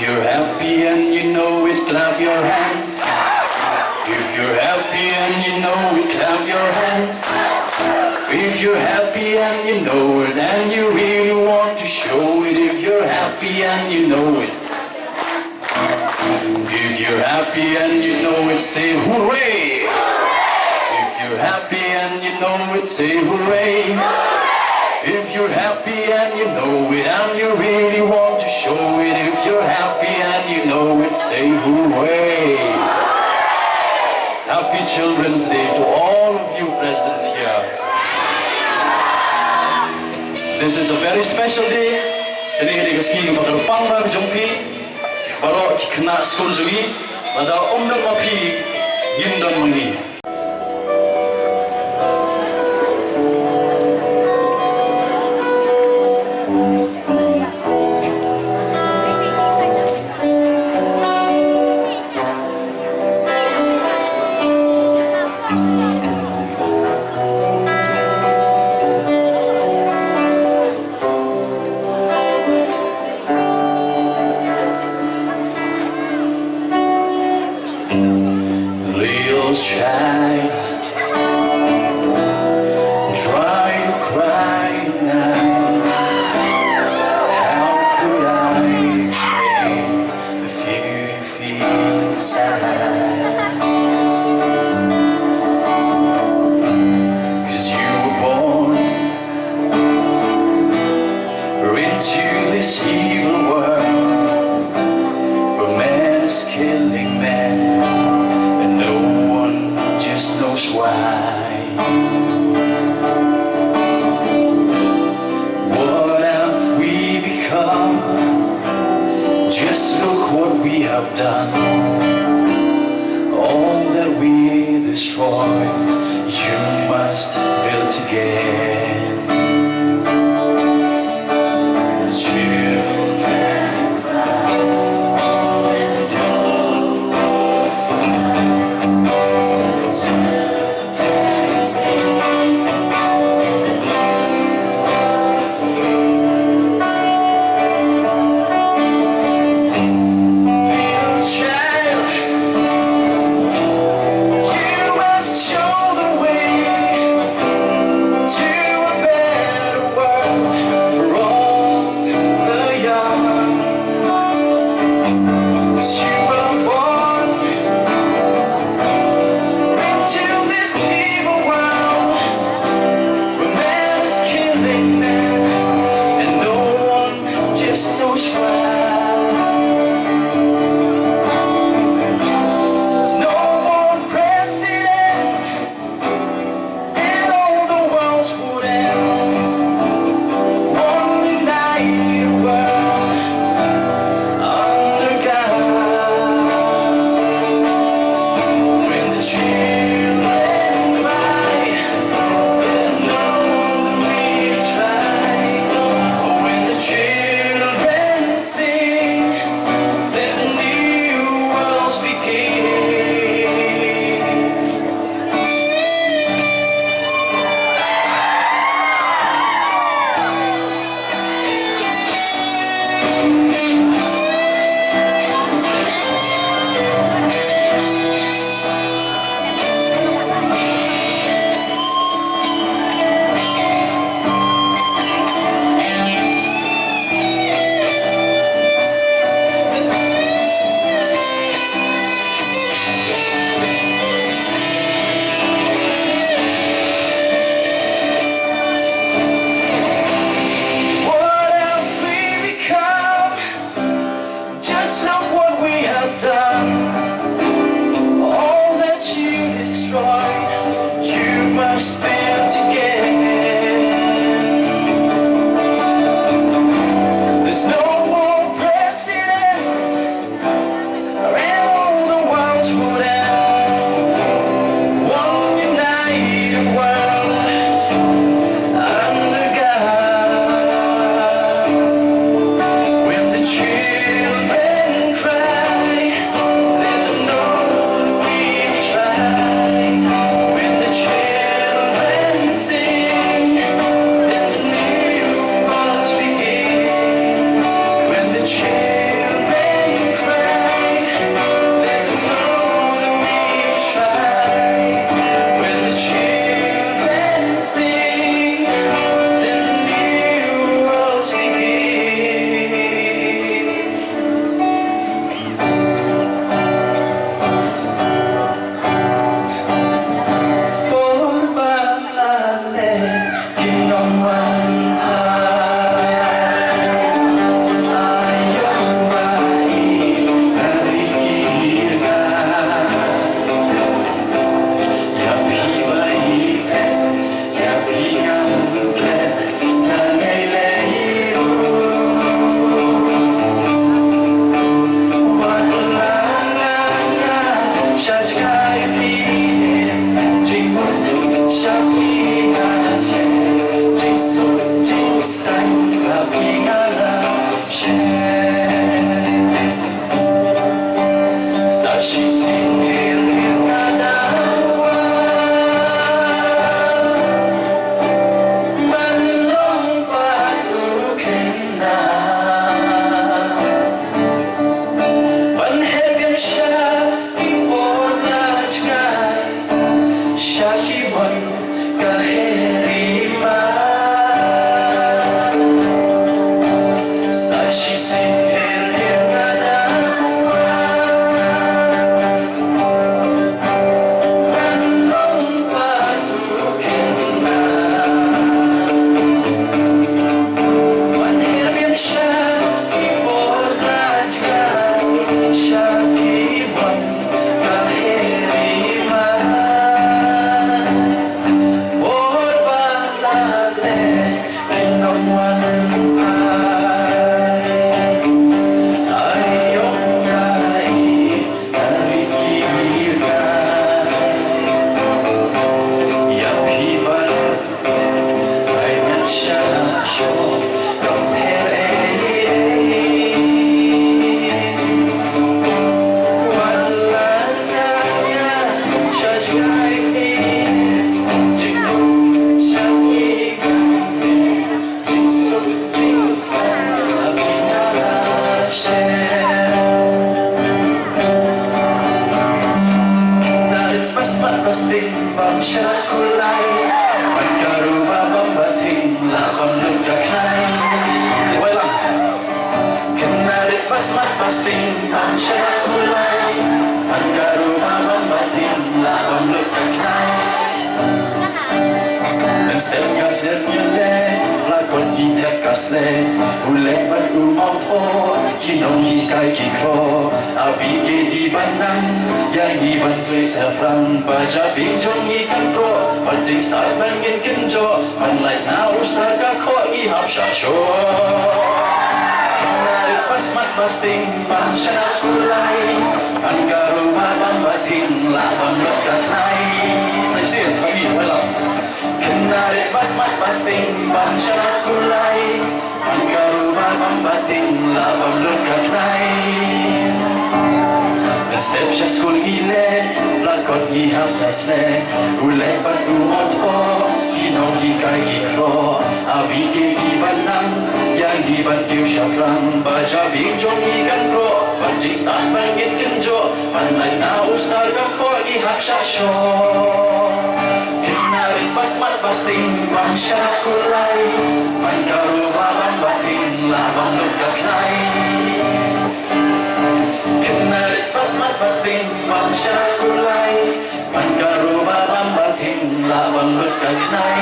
If you're happy and you know it, clap your hands. If you're happy and you know it, clap your hands. If you're happy and you know it, and you really want to show it. If you're happy and you know it. If you're happy and you know it, say hooray! If you're happy and you know it, say hooray! If you're happy and you know it, and you really want to show it. If you're happy and you know it, say hooray! Happy Children's Day to all of you present here. This is a very special day. Today is the Pangba Jumpi. 바로 기크나 스쿨 중이 맞아 없는 마피 김동문이. Child, dry your cry now. How could I explain the fear you feel inside? 'Cause you were born into this evil world where man is killing man. Knows why. What have we become? Just look what we have done. All that we destroy, you must build again. You hiwan kahirima sa sisihir hirana panong panukin na manhirapin siya ipodrajkan siya hiwan kahirima por batale pinongwan syarat kulai Pagkaruba pambating labang nagkakay Walang Kanarit pasmat pasting ang syarat kulai Pagkaruba pambating labang nagkakay Dan setiap kasih nyele lakon itek kasle Ulek berumaw po kinong hikay kikro Abi ke di banang yang iban tuay sa frang Baja bingjong ikan ko Pancing start bangin kenjo Manlait na ustar kako ihap syasyo Narit pasmat pasting pansyarat kulay Pangkaruma pambating labang lekatnay Say serious, kami, walang Narit pasmat pasting pansyarat kulay Pangkaruma pambating labang lekatnay Hr.Sec.School ile lakon ihap tasne Ulay pag-umot ko Kinong hikay hikro Abi ke ibanang Yang iban kiw syafrang Baja bingjong ikan pro Pancing start bangit kenjo Panlay na ustar kako ihap syasyo Kinarit pasmat pasting pansyarat kulay Pangkaruma pambating labang nagkaknay Kinarit pasmat pasting pansyarat kulay Pangkaruma pambating labang nagkaknay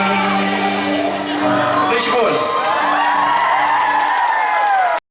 Hr.Sec.School